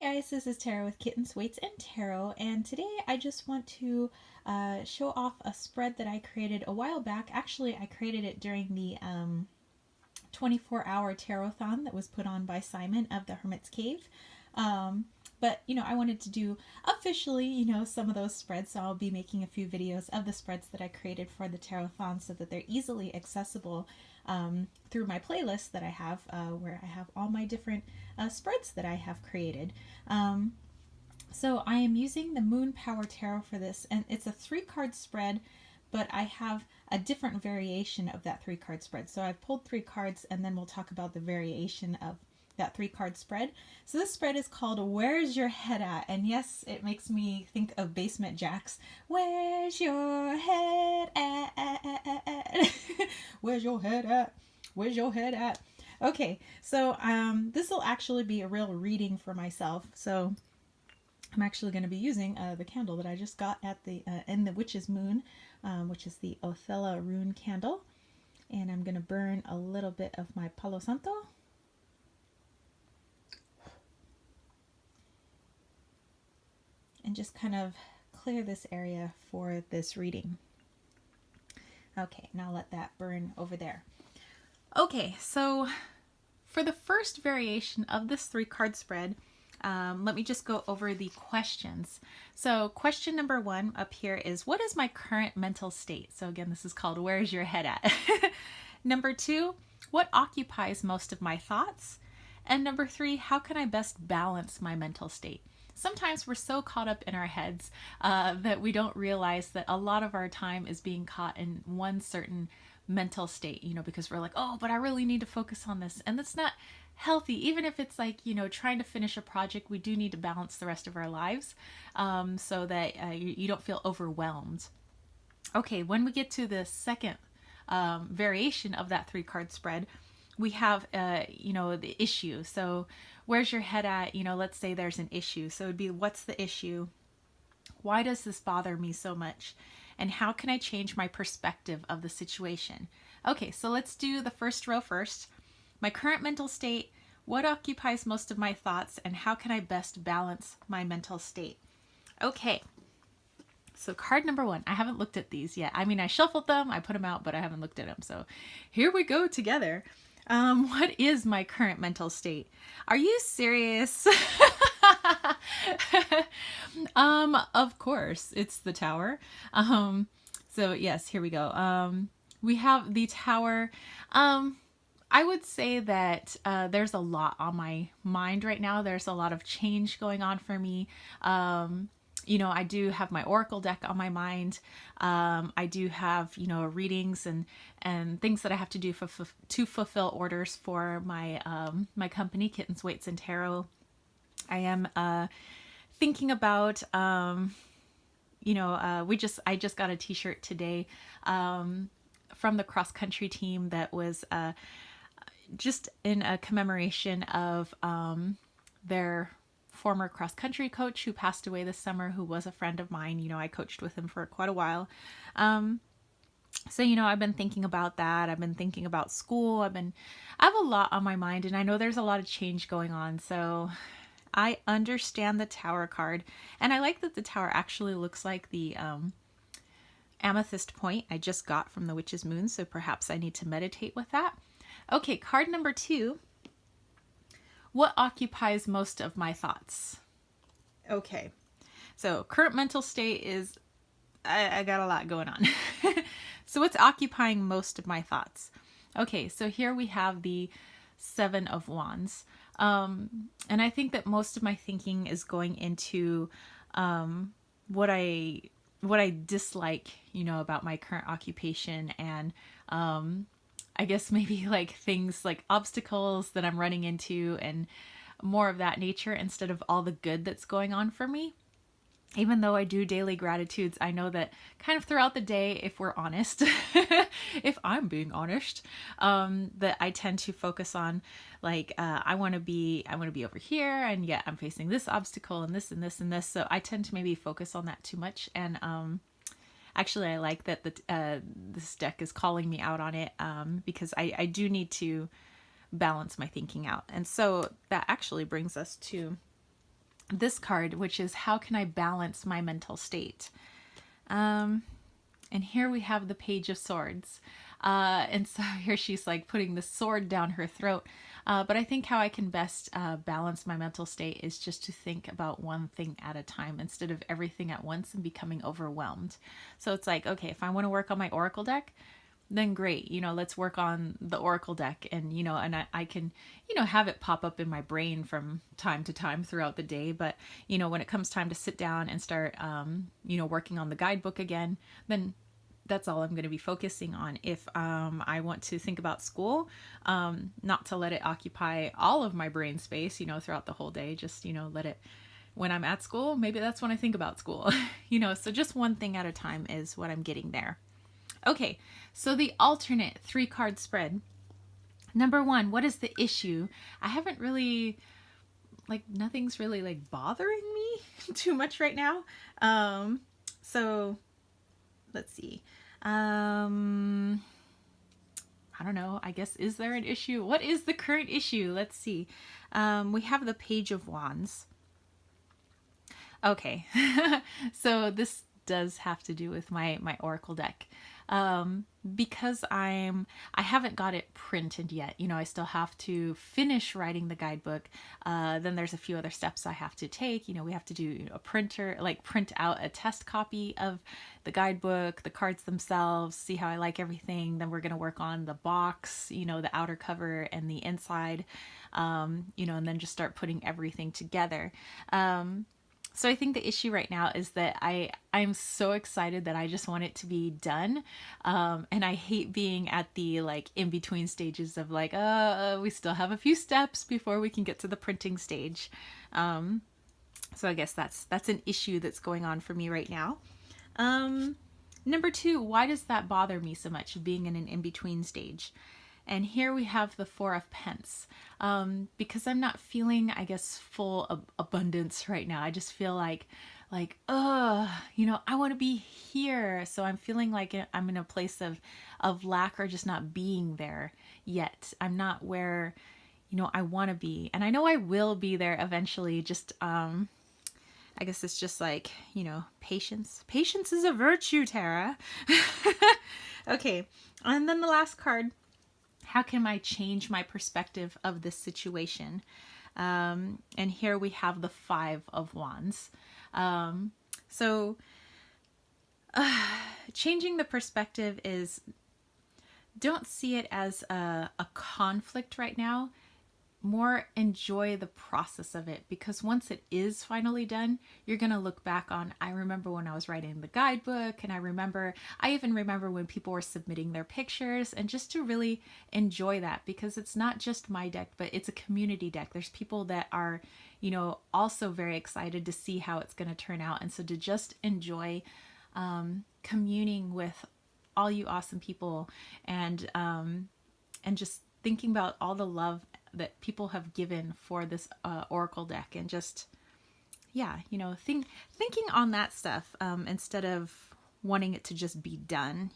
Hey guys, this is Tarot with Kittens, Weights, and Tarot, and today I just want to show off a spread that I created a while back. Actually, I created it during the 24-hour Tarotthon that was put on by Simon of the Hermit's Cave. But, I wanted to do officially, some of those spreads, so I'll be making a few videos of the spreads that I created for the Tarotthon so that they're easily accessible through my playlist that I have, where I have all my different spreads that I have created. So I am using the Moon Power Tarot for this, and it's a 3-card spread, but I have a different variation of that 3-card spread. So I've pulled 3 cards, and then we'll talk about the variation of that 3-card spread. So this spread is called Where's Your Head At? And yes, it makes me think of Basement Jaxx. Where's your head at? Where's your head at? Where's your head at? Okay, so this will actually be a real reading for myself. So I'm actually going to be using the candle that I just got at the in the Witch's Moon, which is the Othello Rune candle. And I'm going to burn a little bit of my Palo Santo. And just kind of clear this area for this reading. Okay, now let that burn over there. Okay, so for the first variation of this 3-card spread, let me just go over the questions. So question number 1 up here is, what is my current mental state? So again, this is called Where's Your Head At? Number 2, what occupies most of my thoughts? And number 3, how can I best balance my mental state? Sometimes we're so caught up in our heads that we don't realize that a lot of our time is being caught in one certain mental state, because we're like, oh, but I really need to focus on this. And that's not healthy. Even if it's like, trying to finish a project, we do need to balance the rest of our lives so that you don't feel overwhelmed. Okay, when we get to the second variation of that 3-card spread, we have, the issue. So where's your head at? Let's say there's an issue. So it'd be, what's the issue? Why does this bother me so much? And how can I change my perspective of the situation? Okay, so let's do the first row first. My current mental state, what occupies most of my thoughts, and how can I best balance my mental state? Okay, so card number 1, I haven't looked at these yet. I mean, I shuffled them, I put them out, but I haven't looked at them. So here we go together. What is my current mental state? Are you serious? Of course, it's the Tower. So yes, here we go. We have the Tower. I would say that there's a lot on my mind right now. There's a lot of change going on for me. I do have my Oracle deck on my mind. I do have, readings and things that I have to do to fulfill orders for my my company, Kittens, Weights, and Tarot. I am thinking about, I just got a t-shirt today from the cross country team that was just in a commemoration of their former cross country coach who passed away this summer, who was a friend of mine. I coached with him for quite a while. So, I've been thinking about that. I've been thinking about school. I have a lot on my mind, and I know there's a lot of change going on. So I understand the Tower card, and I like that the Tower actually looks like the amethyst point I just got from the Witch's Moon. So perhaps I need to meditate with that. Okay, card number 2. What occupies most of my thoughts? Okay, so current mental state is, I got a lot going on. So what's occupying most of my thoughts? Okay, so here we have the 7 of Wands. And I think that most of my thinking is going into what I dislike, about my current occupation, and I guess maybe like things like obstacles that I'm running into and more of that nature, instead of all the good that's going on for me. Even though I do daily gratitudes, I know that kind of throughout the day, if we're honest, if I'm being honest, that I tend to focus on like, I want to be over here, and yet I'm facing this obstacle and this and this and this. So I tend to maybe focus on that too much. And actually, I like that this deck is calling me out on it, because I do need to balance my thinking out. And so that actually brings us to this card, which is how can I balance my mental state? And here we have the Page of Swords. And so here she's like putting the sword down her throat. But I think how I can best balance my mental state is just to think about one thing at a time instead of everything at once and becoming overwhelmed. So it's like, okay, if I want to work on my Oracle deck, then great, let's work on the Oracle deck, and, I can, have it pop up in my brain from time to time throughout the day. But, when it comes time to sit down and start, working on the guidebook again, then that's all I'm going to be focusing on. If I want to think about school, not to let it occupy all of my brain space, throughout the whole day, just, let it, when I'm at school, maybe that's when I think about school, so just one thing at a time is what I'm getting there. Okay, so the alternate 3-card spread. Number 1, what is the issue? I haven't really, nothing's really bothering me too much right now. So let's see. I don't know, I guess, is there an issue? What is the current issue? Let's see. We have the Page of Wands. Okay, so this does have to do with my Oracle deck. Because I haven't got it printed yet. I still have to finish writing the guidebook. Then there's a few other steps I have to take. We have to do a printer, print out a test copy of the guidebook, the cards themselves, see how I like everything. Then we're going to work on the box, the outer cover and the inside, and then just start putting everything together. So I think the issue right now is that I'm so excited that I just want it to be done. And I hate being at the in-between stages of we still have a few steps before we can get to the printing stage. So I guess that's an issue that's going on for me right now. Number 2, why does that bother me so much, being in an in-between stage? And here we have the 4 of Pence, because I'm not feeling, I guess, full abundance right now. I just feel I want to be here. So I'm feeling like I'm in a place of lack, or just not being there yet. I'm not where, I want to be. And I know I will be there eventually. Just, I guess it's just patience. Patience is a virtue, Tara. Okay. And then the last card. How can I change my perspective of this situation? And here we have the 5 of Wands. So changing the perspective is, don't see it as a conflict right now. More enjoy the process of it, because once it is finally done, you're going to look back on, I remember when I was writing the guidebook, and I even remember when people were submitting their pictures, and just to really enjoy that, because it's not just my deck, but it's a community deck. There's people that are, also very excited to see how it's going to turn out. And so to just enjoy communing with all you awesome people, and just thinking about all the love that people have given for this Oracle deck, and just, thinking on that stuff, instead of wanting it to just be done,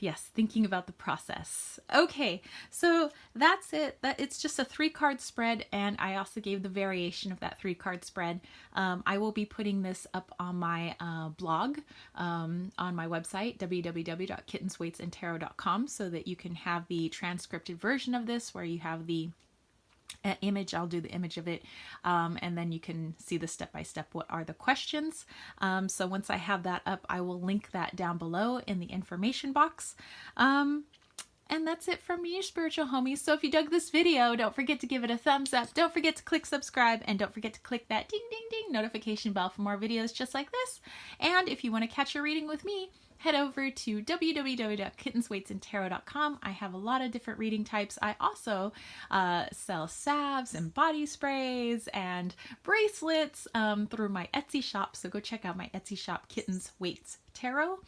yes, thinking about the process. Okay, so that's it. It's just a 3-card spread, and I also gave the variation of that 3-card spread. I will be putting this up on my blog, on my website, www.kittenswaitsandtarot.com, so that you can have the transcribed version of this, where you have the image. I'll do the image of it, and then you can see the step-by-step what are the questions. So once I have that up, I will link that down below in the information box. And that's it from me, your spiritual homies. So if you dug this video, don't forget to give it a thumbs up. Don't forget to click subscribe, and don't forget to click that ding ding ding notification bell for more videos just like this. And if you want to catch a reading with me, head over to www.kittenswaitsandtarot.com. I have a lot of different reading types. I also sell salves and body sprays and bracelets through my Etsy shop. So go check out my Etsy shop, Kittens Waits Tarot.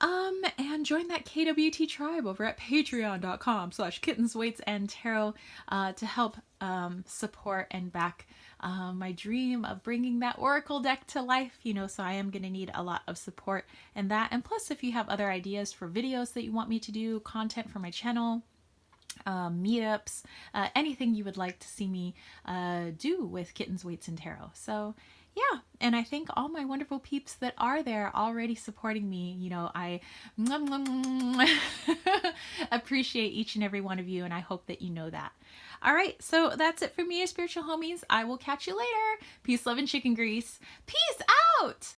And join that KWT tribe over at patreon.com/kittenswaitsandtarot to help support and back my dream of bringing that Oracle deck to life, so I am going to need a lot of support in that. And plus, if you have other ideas for videos that you want me to do, content for my channel, meetups, anything you would like to see me do with Kittens, Weights, and Tarot. So yeah, and I thank all my wonderful peeps that are there already supporting me. You know, I appreciate each and every one of you, and I hope that you know that. All right, so that's it for me, spiritual homies. I will catch you later. Peace, love, and chicken grease. Peace out!